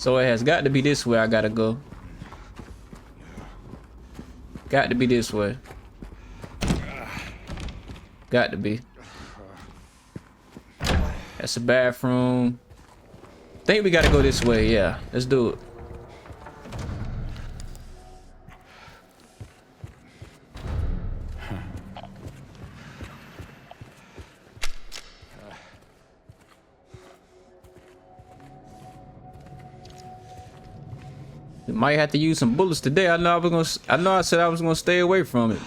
So it has got to be this way I gotta go. Got to be this way. Got to be. That's a bathroom. Think we gotta go this way. Yeah, let's do it. We might have to use some bullets today. I know I said I was gonna stay away from it.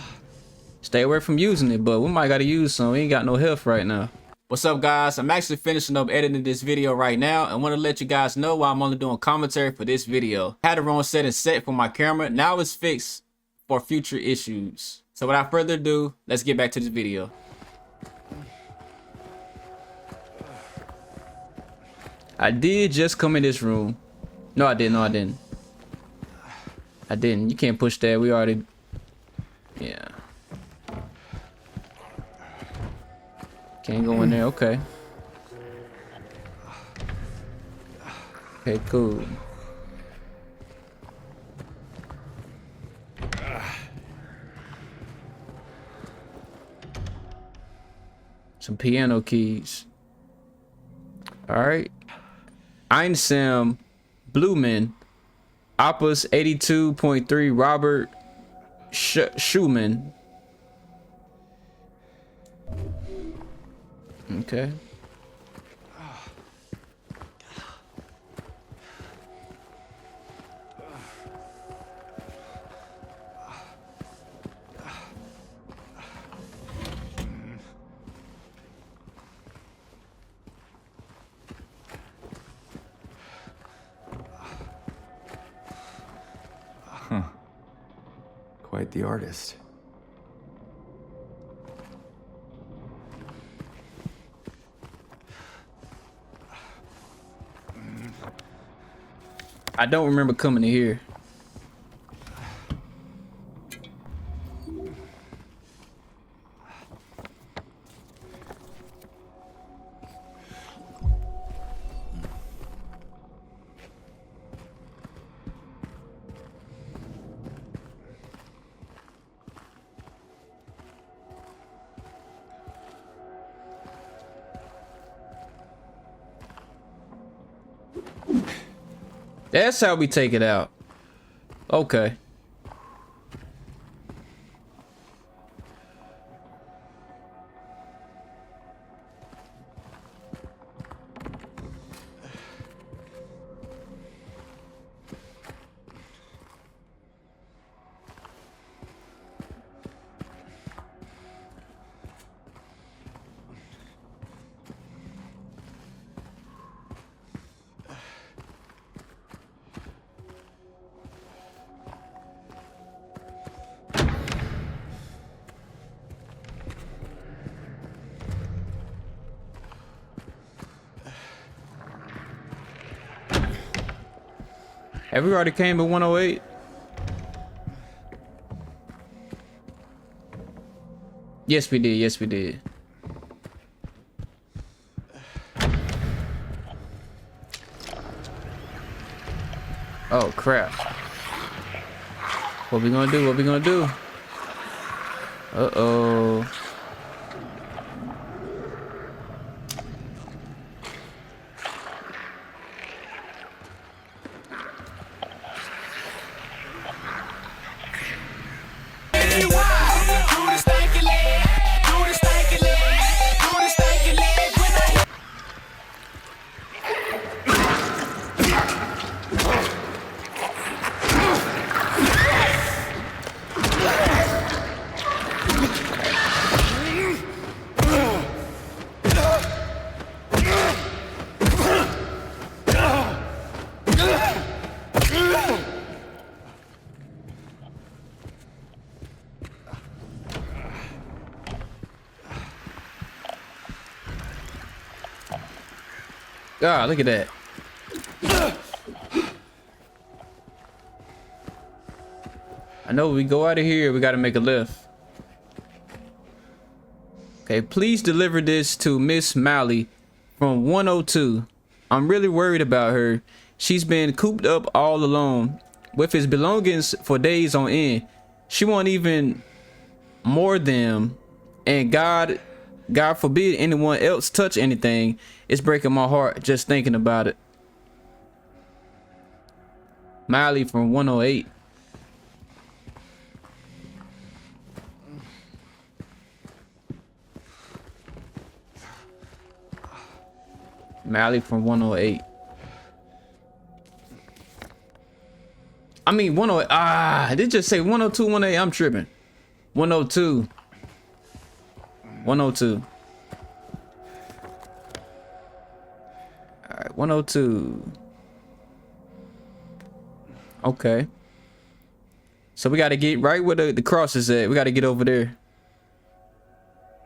Stay away from using it, but we might gotta use some. We ain't got no health right now. What's up, guys? I'm actually finishing up editing this video right now and want to let you guys know why I'm only doing commentary for this video. I had the wrong setting set for my camera. Now it's fixed for future issues. So without further ado, let's get back to this video. I did just come in this room. No, I didn't. No, I didn't. I didn't. You can't push that. We already... Yeah. Can't go in there. Okay. Okay, cool. Some piano keys. All right. Einsam Blumen. Opus 82.3 Robert Schumann. Okay. Huh. Quite the artist. I don't remember coming to here. That's how we take it out. Okay. Have we already came to 108? Yes, we did. Yes, we did. Oh, crap. What we gonna do? What we gonna do? Uh-oh. God, look at that. I know we go out of here, we gotta make a left. Okay, please deliver this to Miss Malley from 102. I'm really worried about her. She's been cooped up all alone with his belongings for days on end. She won't even more them, and God forbid anyone else touch anything. It's breaking my heart just thinking about it. Miley from 108. Miley from 108. I mean 108. Ah, did just say 102, 108. I'm tripping. 102. 102. All right, 102. Okay. So we got to get right where the cross is at. We got to get over there.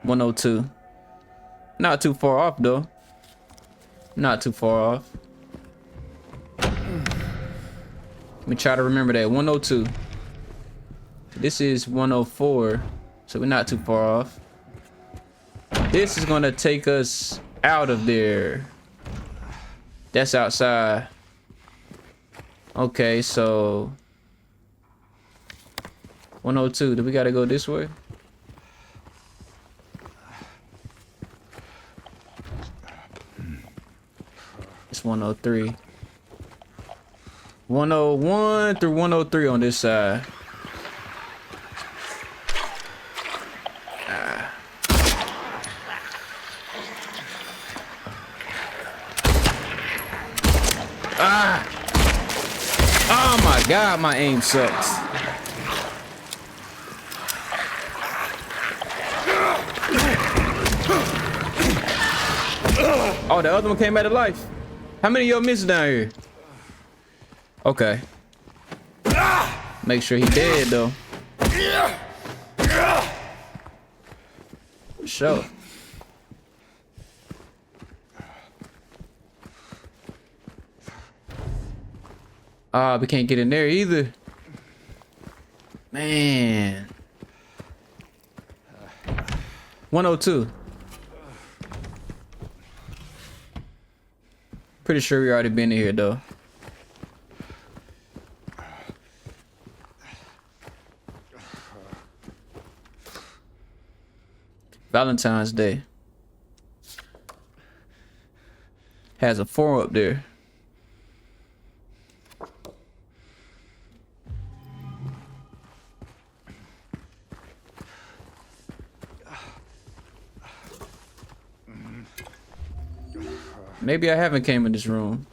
102. Not too far off though. Not too far off. Let me try to remember that. 102. This is 104. So we're not too far off. This is gonna take us out of there. That's outside. Okay, so 102. Do we gotta go this way? It's 103. 101 through 103 on this side. Oh my God, my aim sucks. Oh, the other one came back to life. How many of y'all missed down here? Okay. Make sure he dead though. Sure. Ah, we can't get in there either. Man. 102. Pretty sure we already been in here though. Valentine's Day. Has a 4 up there. Maybe I haven't came in this room.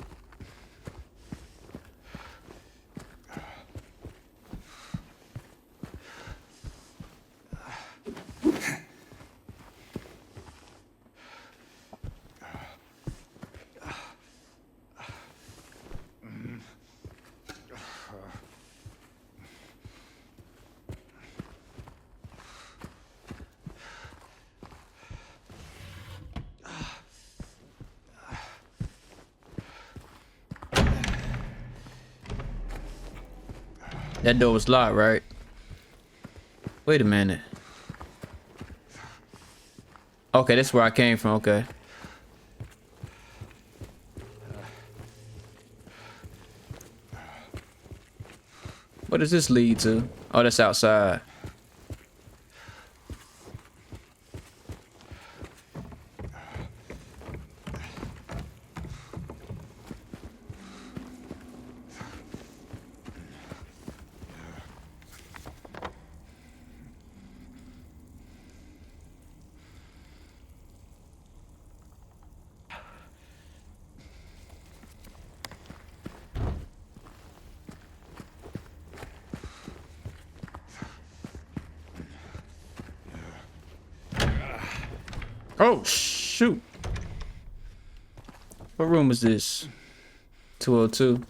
That door was locked, right? Wait a minute. Okay, that's where I came from. Okay. What does this lead to? Oh, that's outside. Oh, shoot. What room is this? 202.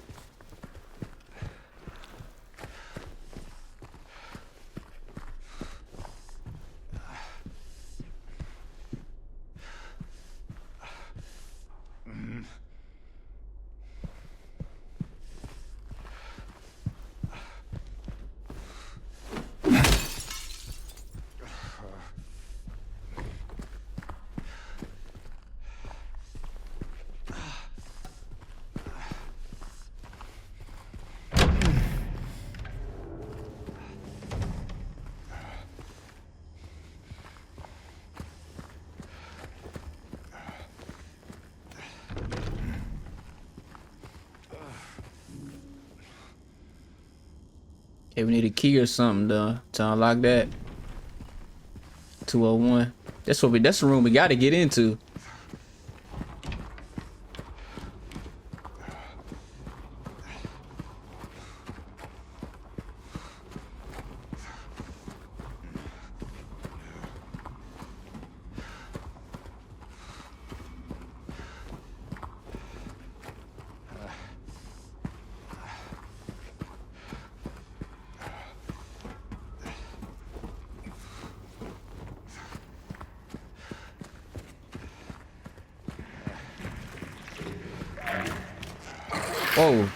Okay, we need a key or something to unlock that. 201. That's the room we gotta get into. Whoa.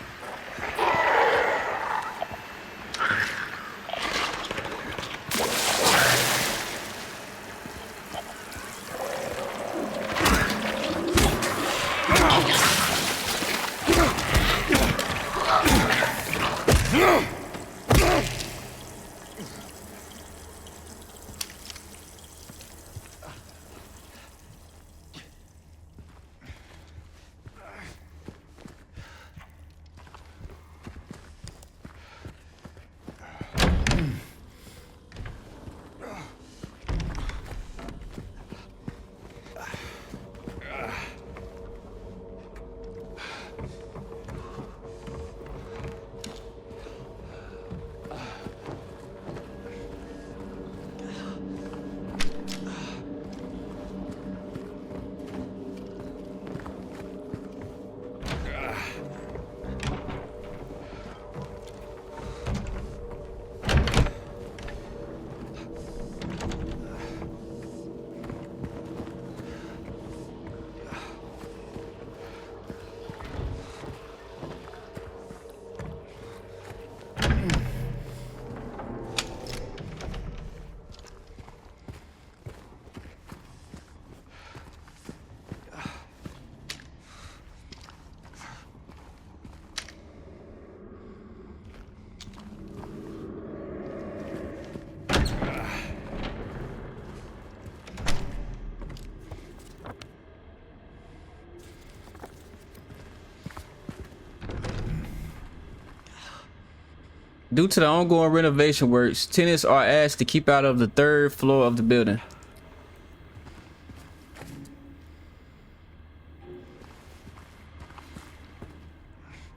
Due to the ongoing renovation works, tenants are asked to keep out of the 3rd floor of the building.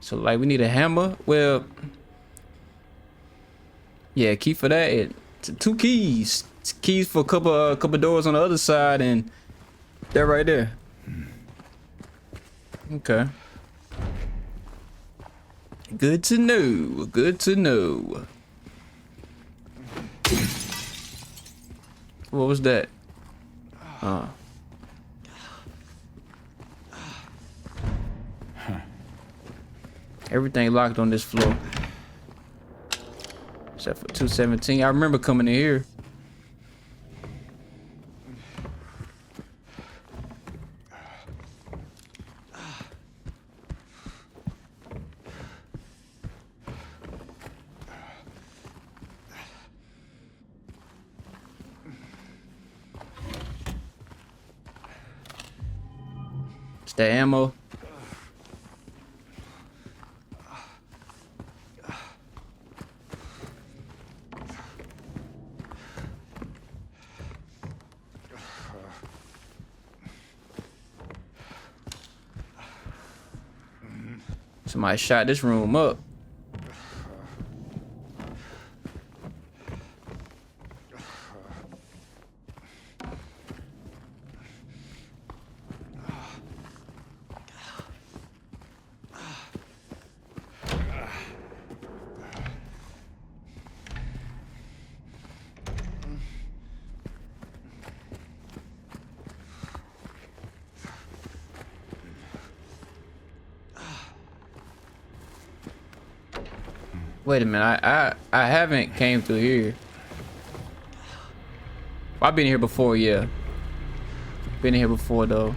So like we need a hammer. Well, yeah, key for that. 2 keys. Keys for a couple doors on the other side, and they're right there. Okay. Good to know. Good to know. What was that? Everything locked on this floor. Except for 217. I remember coming in here. It's the ammo. Somebody shot this room up. Wait a minute, I haven't came through here. I've been here before, yeah. Been here before though.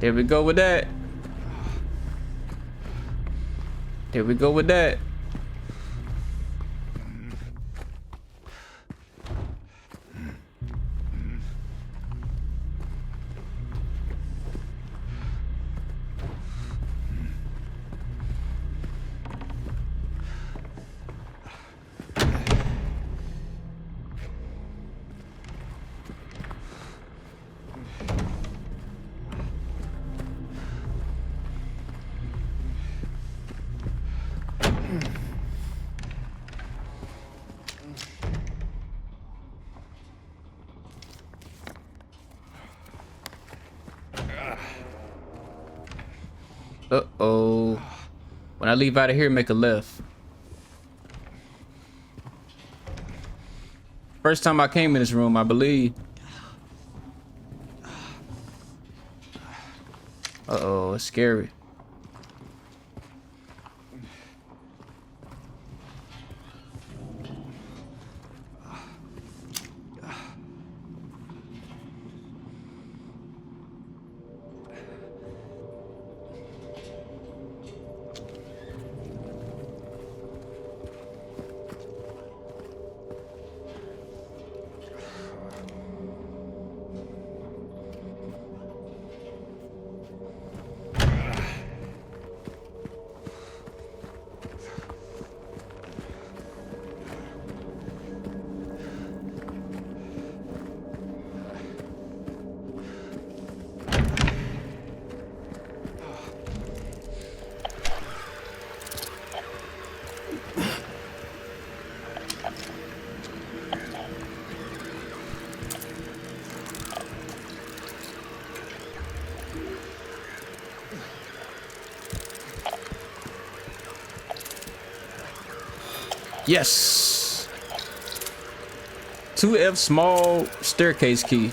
There we go with that. There we go with that. Uh-oh. When I leave out of here, make a left. First time I came in this room, I believe. Uh-oh, it's scary. Yes. 2F small staircase key.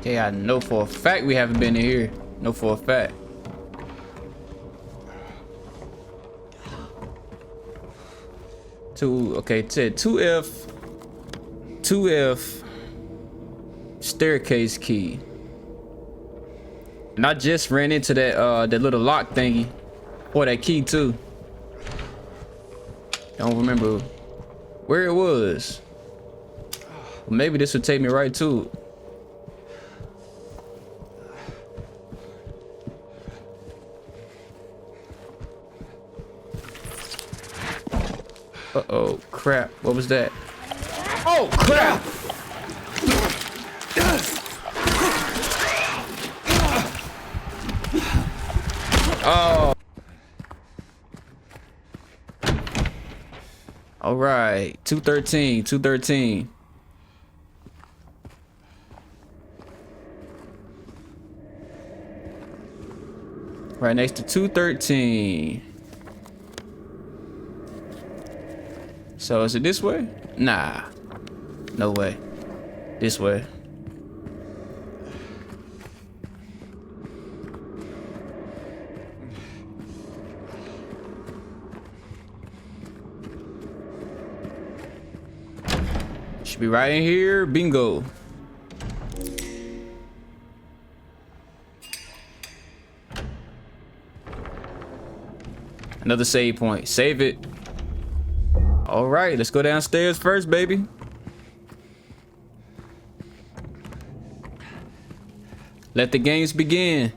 Okay, I know for a fact we haven't been in here. Know for a fact. Okay, it said 2F staircase key. And I just ran into that little lock thingy. Or that key too. Don't remember where it was. Well, maybe this would take me right to it. Uh-oh, crap. What was that? Oh, crap! Oh. All right, 213, 213. Right next to 213. So is it this way? Nah, no way. This way. Should be right in here. Bingo. Another save point. Save it. All right, let's go downstairs first, baby. Let the games begin.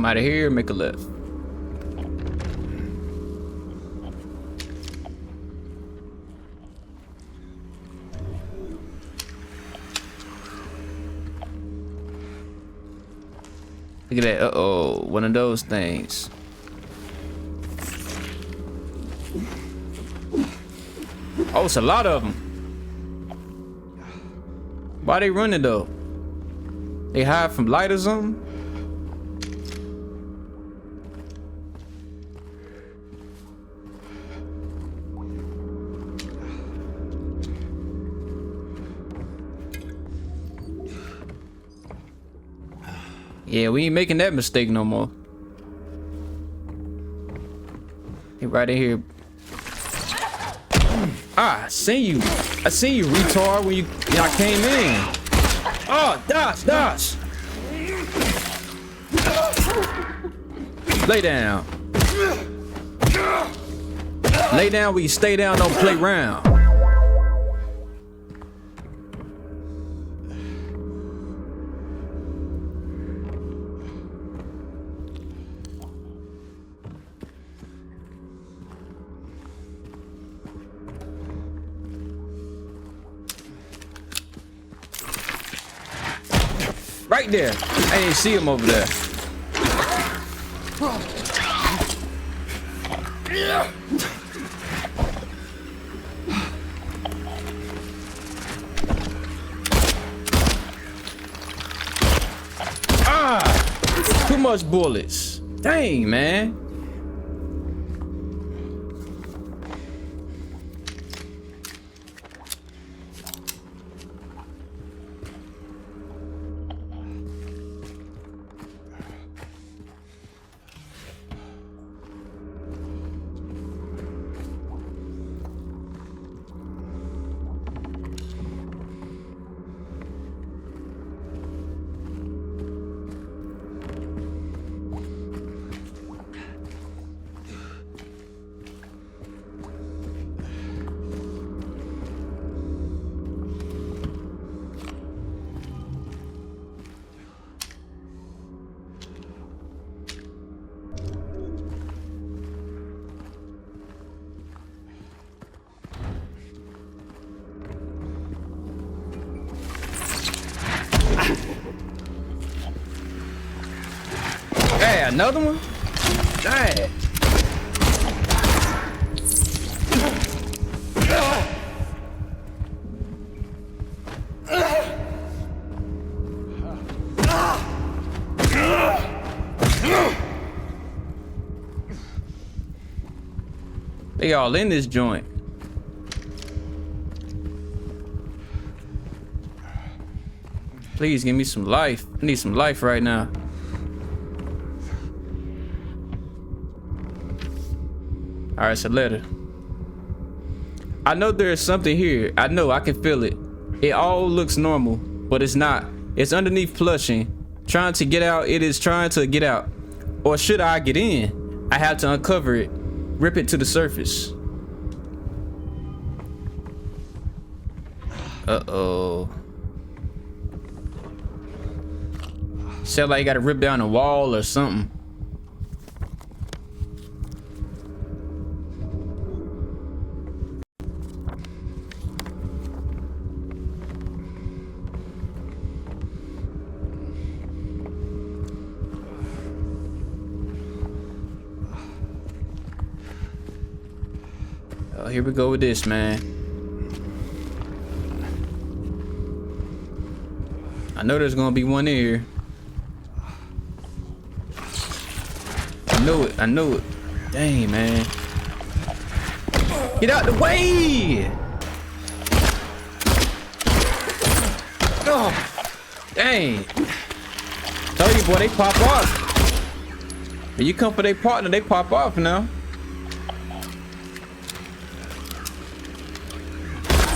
Come out of here, make a left. Look at that. Uh-oh, one of those things. Oh, it's a lot of them. Why they running though? They hide from light or something? Yeah, we ain't making that mistake no more. He right in here. Ah, I seen you. I seen you, retard, when y'all came in. Oh, dodge. Lay down. Lay down where you stay down, don't play around. Right there. I didn't see him over there. Ah! Too much bullets. Dang, man. Hey, another one? Dang. They all in this joint. Please give me some life. I need some life right now. All right, it's a letter. I know there is something here. I know, I can feel it. It all looks normal, but it's not. It's underneath Flushing. Trying to get out, it is trying to get out. Or should I get in? I have to uncover it. Rip it to the surface. Uh-oh. Sound like you gotta rip down a wall or something. Oh, here we go with this, man. I know there's gonna be one here. I knew it. Dang, man. Get out the way! Oh, dang. Told you, boy, they pop off. When you come for their partner, they pop off now.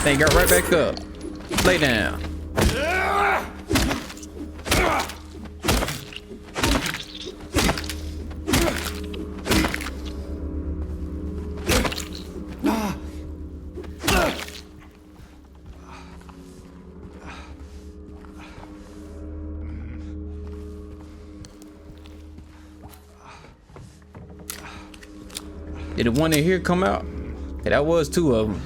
They got right back up. Lay down. Did the one in here come out? Yeah, that was two of them.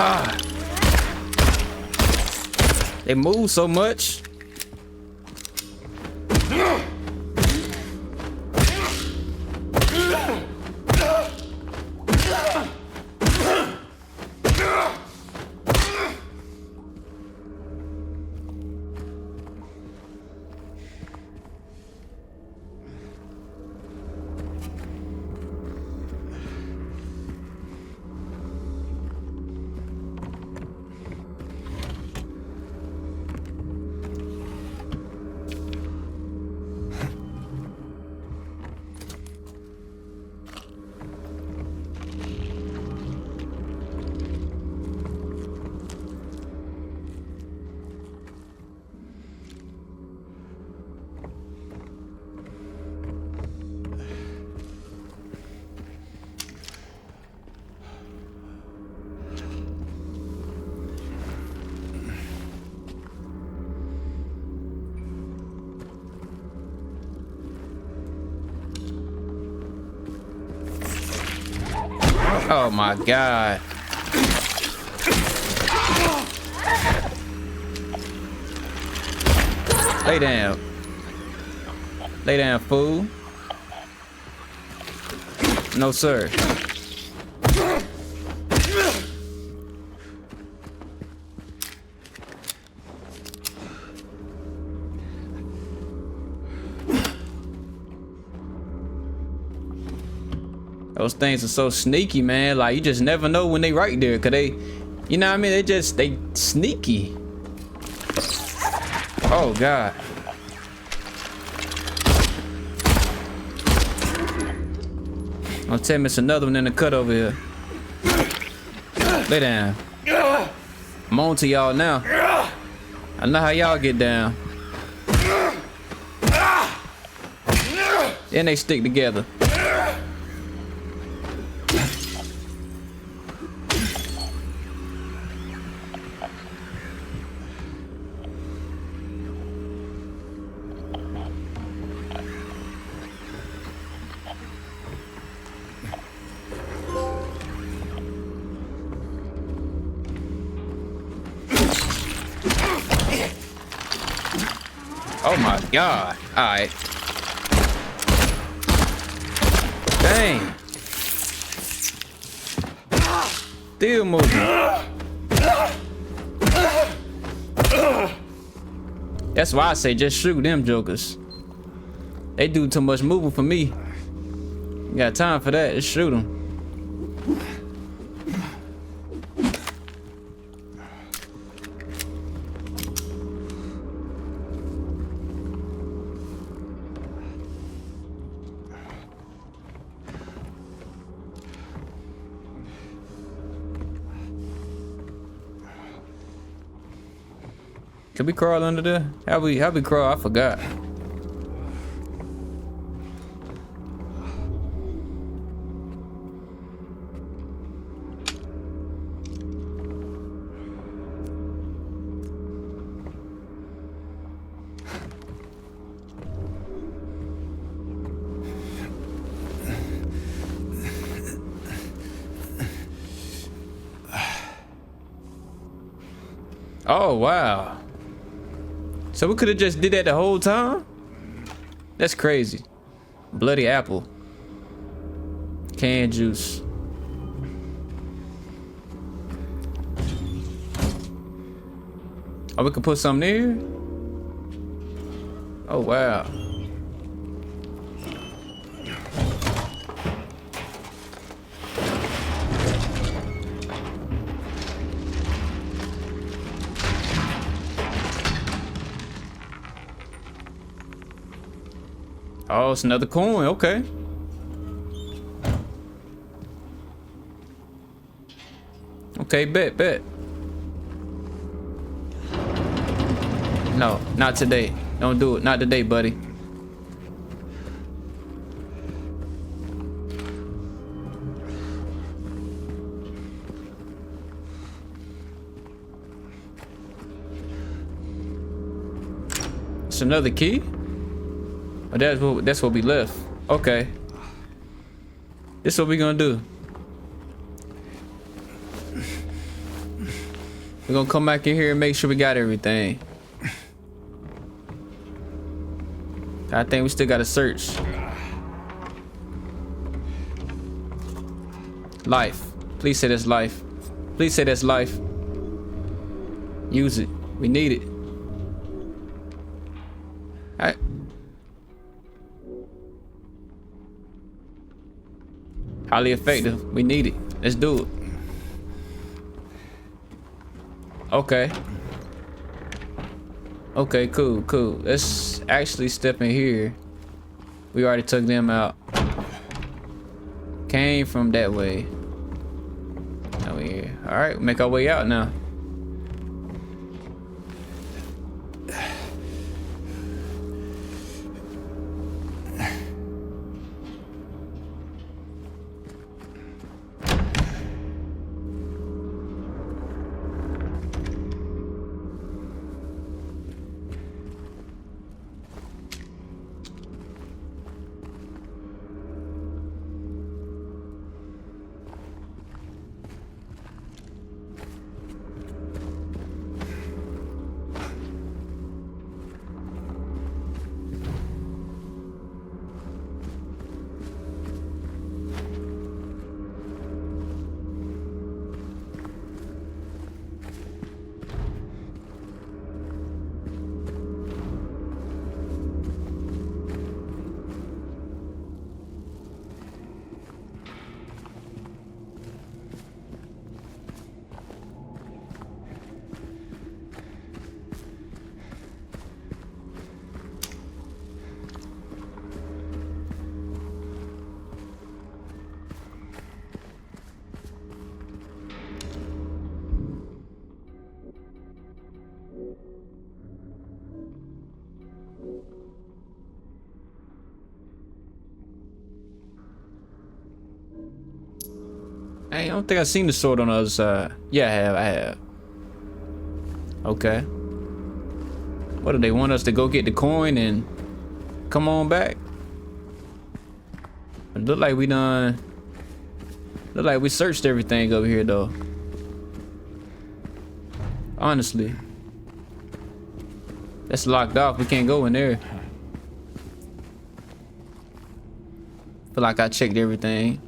Ah. They move so much. Oh my God. Lay down. Lay down, fool. No, sir. Those things are so sneaky, man. Like, you just never know when they right there. Cause they, you know what I mean? They sneaky. Oh, God. Don't tell me it's another one in the cut over here. Lay down. I'm on to y'all now. I know how y'all get down. Then they stick together. Oh my God. All right. Dang. Still moving. That's why I say just shoot them jokers. They do too much moving for me. You got time for that, just shoot them. Can we crawl under there? How we crawl? I forgot. Oh, wow. So we could have just did that the whole time? That's crazy. Bloody apple. Canned juice. Oh, we could put something there? Oh, wow. Oh, it's another coin. Okay. Okay, bet. No, not today. Don't do it. Not today, buddy. It's another key? Oh, that's what we left. Okay. This is what we gonna do. We're gonna come back in here and make sure we got everything. I think we still gotta search. Life. Please say that's life. Please say that's life. Use it. We need it. Alright. Highly effective. We need it. Let's do it. Okay. Okay, cool. Let's actually step in here. We already took them out. Came from that way. Now we here. Alright, make our way out now. Hey, I don't think I've seen the sword on the other side. Yeah, I have. Okay. What do they want us to go get the coin and come on back? It look like we done. Look like we searched everything over here though. Honestly. That's locked off. We can't go in there. Feel like I checked everything.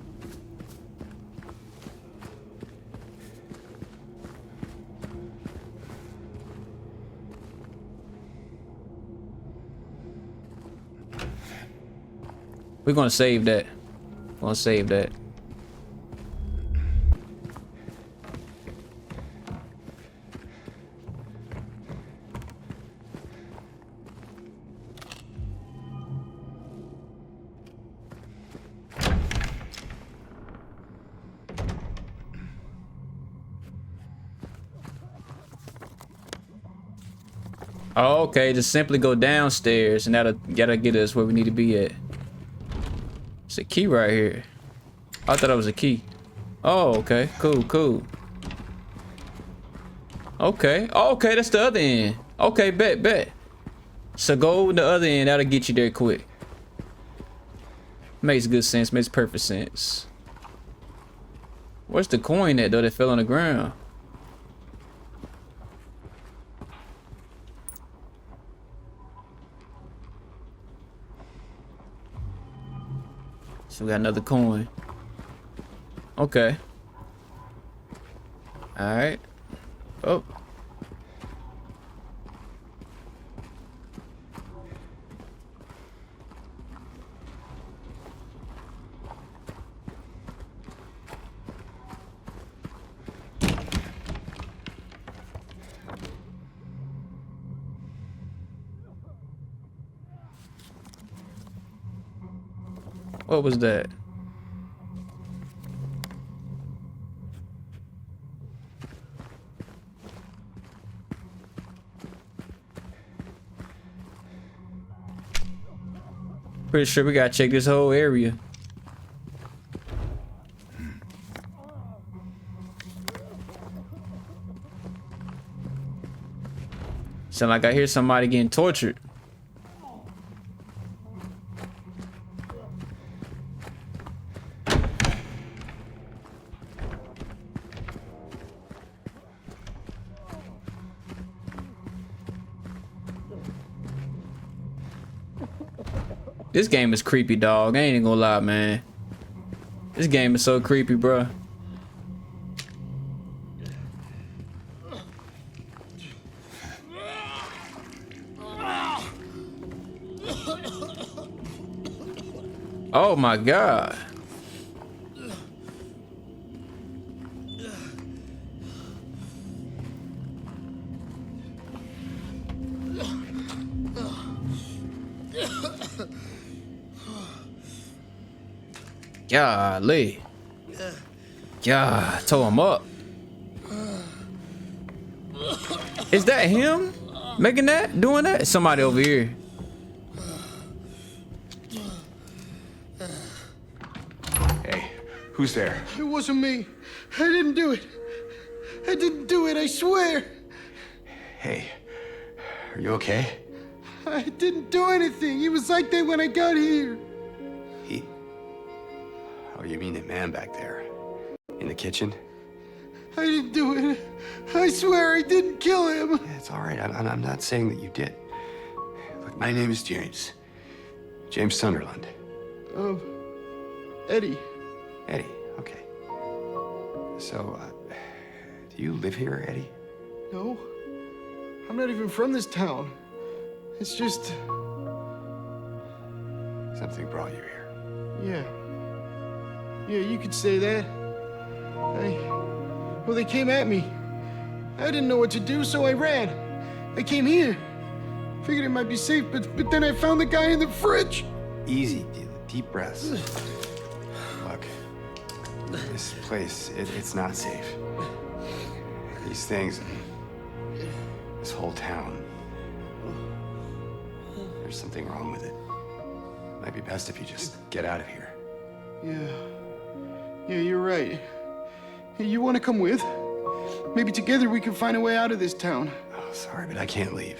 We're gonna save that. We're gonna save that. Oh, okay, just simply go downstairs and that'll get us where we need to be at. It's a key right here. I thought it was a key. Oh, okay. Cool. Okay. Oh, okay, that's the other end. Okay, bet. So go the other end. That'll get you there quick. Makes good sense. Makes perfect sense. Where's the coin at, though, that fell on the ground? So we got another coin. Okay. Alright. Oh. What was that? Pretty sure we gotta check this whole area. Sound like I hear somebody getting tortured. This game is creepy, dog. I ain't even gonna lie, man. This game is so creepy, bro. Oh my God. Golly. Yeah, tow him up. Is that him making that? Doing that? Somebody over here. Hey, who's there? It wasn't me. I didn't do it. I didn't do it, I swear. Hey, are you okay? I didn't do anything. He was like that when I got here. He... Oh, you mean the man back there? In the kitchen? I didn't do it. I swear I didn't kill him. Yeah, it's all right. I'm not saying that you did. Look, my name is James. James Sunderland. Eddie. Eddie, okay. So, do you live here, Eddie? No. I'm not even from this town. It's just... Something brought you here. Yeah. Yeah, you could say that. Well, they came at me. I didn't know what to do, so I ran. I came here. Figured it might be safe, but then I found the guy in the fridge. Easy, deep breaths. Look, this place, it's not safe. These things, this whole town, there's something wrong with it. Might be best if you just get out of here. Yeah, you're right. Hey, you want to come with? Maybe together we can find a way out of this town. Oh, sorry, but I can't leave.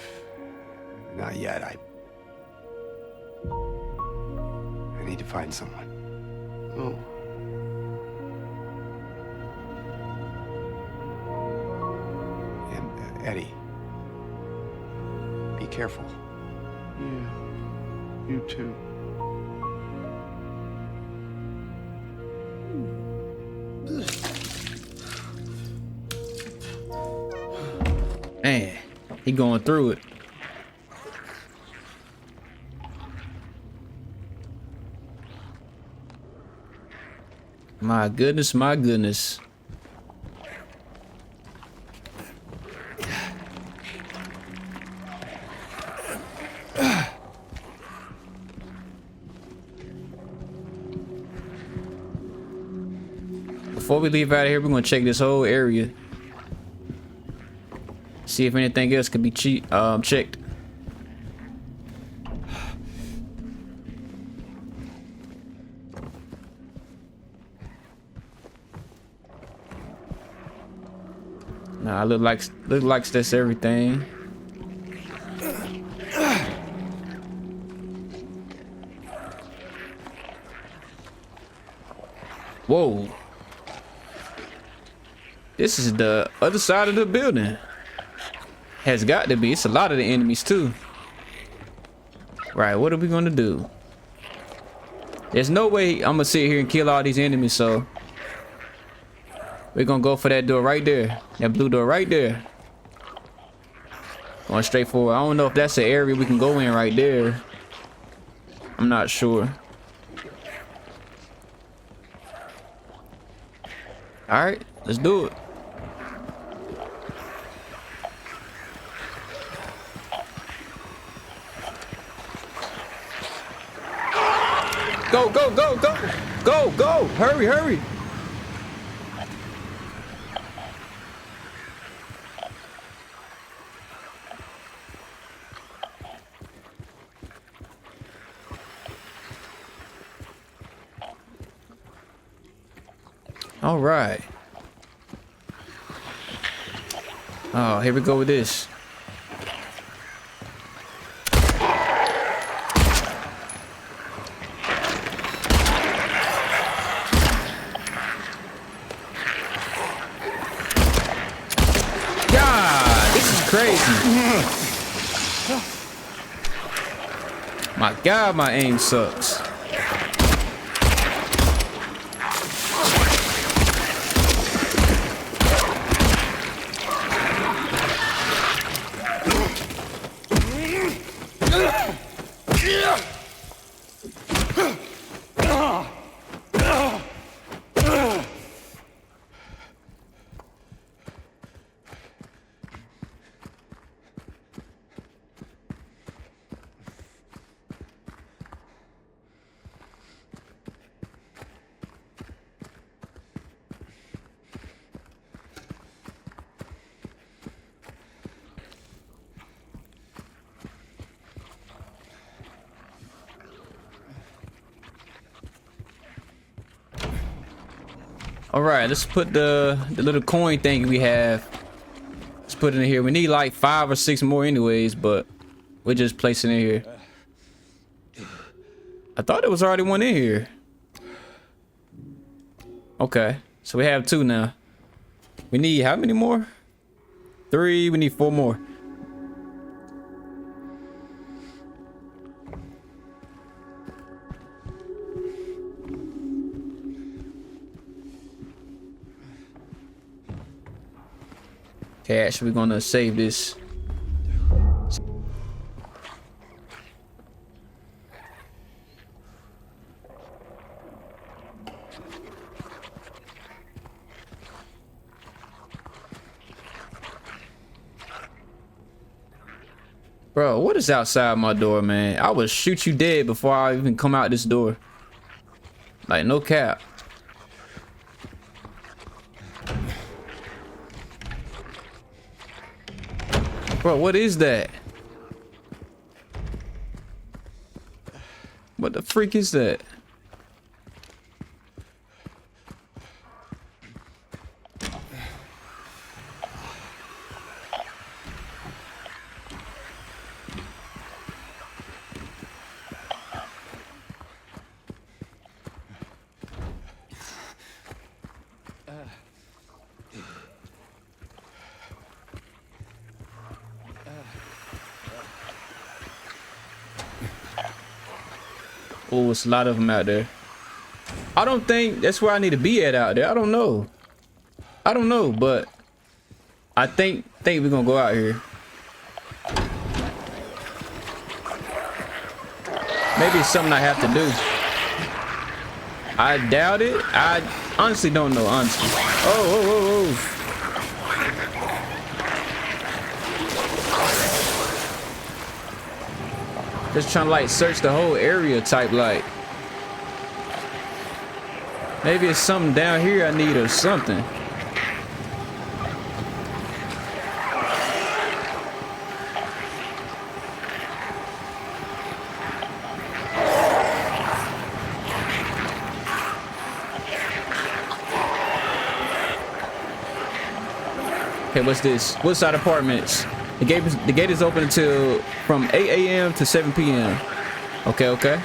Not yet. I need to find someone. Oh. And Eddie, be careful. Yeah, you too. Man, he going through it. My goodness, my goodness. Before we leave out of here, we're gonna check this whole area. See if anything else could be checked. Nah, look like that's everything. Whoa. This is the other side of the building. Has got to be. It's a lot of the enemies too. Right, what are we gonna do? There's no way I'm gonna sit here and kill all these enemies, so we're gonna go for that door right there. That blue door right there. Going straight forward. I don't know if that's the area we can go in right there. I'm not sure. Alright, let's do it. Go, go, go, go! Go, go! Hurry, hurry! All right. Oh, here we go with this. God, this is crazy. My God, my aim sucks. All right, let's put the little coin thing we have. Let's put it in here. We need like 5 or 6 more anyways, but we're just placing it here. I thought there was already one in here. Okay, so we have 2 now. We need how many more? 3, we need 4 more. Okay, actually, we're gonna save this. Bro, what is outside my door, man? I would shoot you dead before I even come out this door. Like, no cap. Bro, what is that? What the freak is that? Oh, it's a lot of them out there. I don't think that's where I need to be at out there. I don't know. I don't know, but I think we're gonna go out here. Maybe it's something I have to do. I doubt it. I honestly don't know, honestly. Oh. Just trying to like search the whole area type like. Maybe it's something down here I need or something. Okay, what's this? Woodside Apartments. The gate is open until from 8 a.m. to 7 p.m. Okay.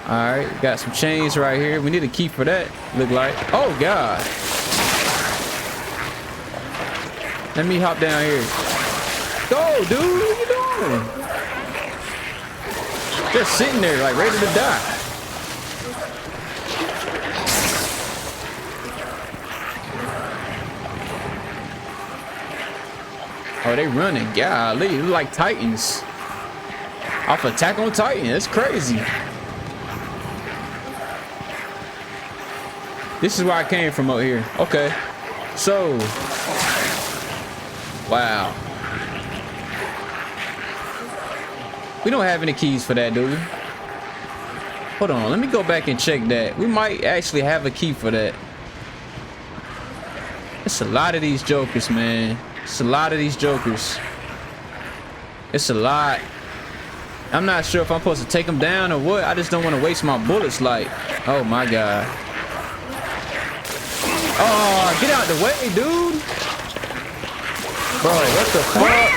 All right, got some chains right here. We need a key for that. Look like. Oh God. Let me hop down here. Go, dude. What are you doing? Just sitting there, like ready to die. Oh, they running. Golly, they look like Titans. Off Attack on Titan. That's crazy. This is where I came from out here. Okay. So. Wow. We don't have any keys for that, do we? Hold on. Let me go back and check that. We might actually have a key for that. It's a lot of these jokers, man. It's a lot of these jokers. It's a lot. I'm not sure if I'm supposed to take them down or what. I just don't want to waste my bullets. Like, oh my god. Oh, get out the way, dude. Bro, what the fuck?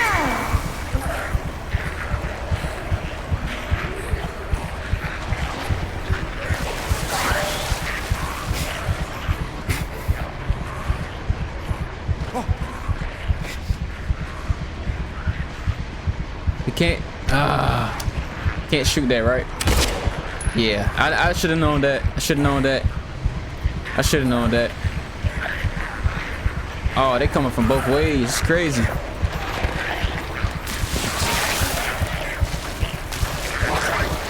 We can't shoot that, right? Yeah, I should have known that. I should have known that. I should have known that. Oh, they coming from both ways. It's crazy.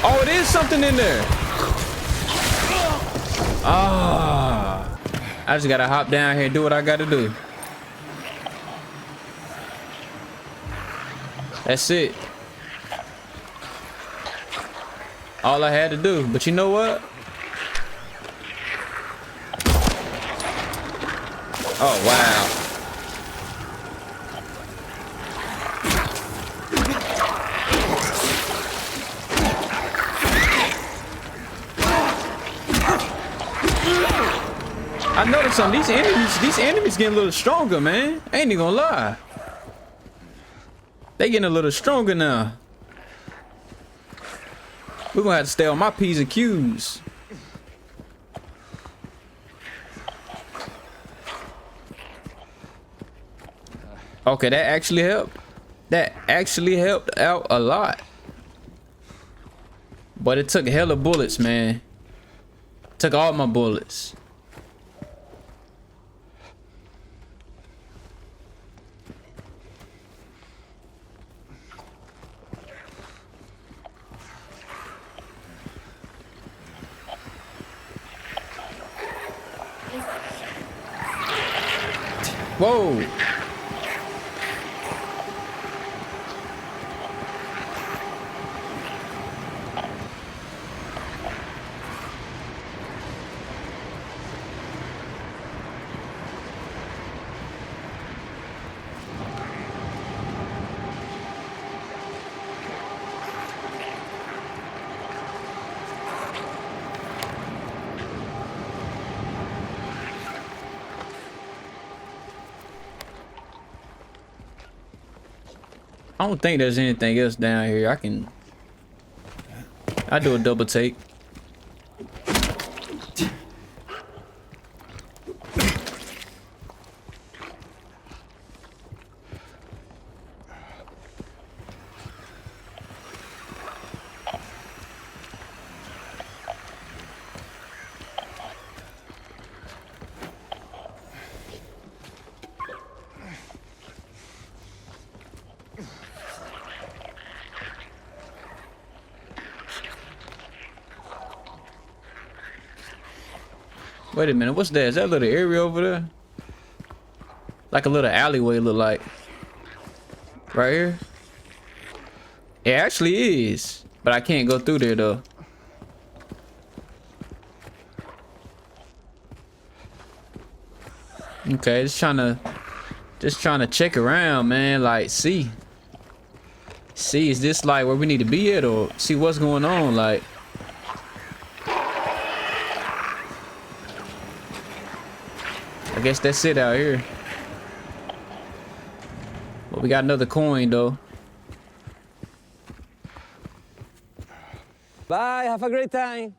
Oh, it is something in there. Ah, I just gotta hop down here and do what I gotta do. That's it. All I had to do. But you know what? Oh, wow. I noticed some these enemies getting a little stronger, man. I ain't even gonna lie. They getting a little stronger now. We're gonna have to stay on my P's and Q's. Okay, that actually helped. That actually helped out a lot. But it took hella bullets, man. Took all my bullets. Whoa. I don't think there's anything else down here. I do a double take. Wait a minute, what's that? Is that a little area over there? Like a little alleyway look like. Right here? It actually is. But I can't go through there though. Okay, just trying to check around, man. Like, see, is this like where we need to be at, or see what's going on? Like, I guess that's it out here. But we got another coin though. Bye, have a great time.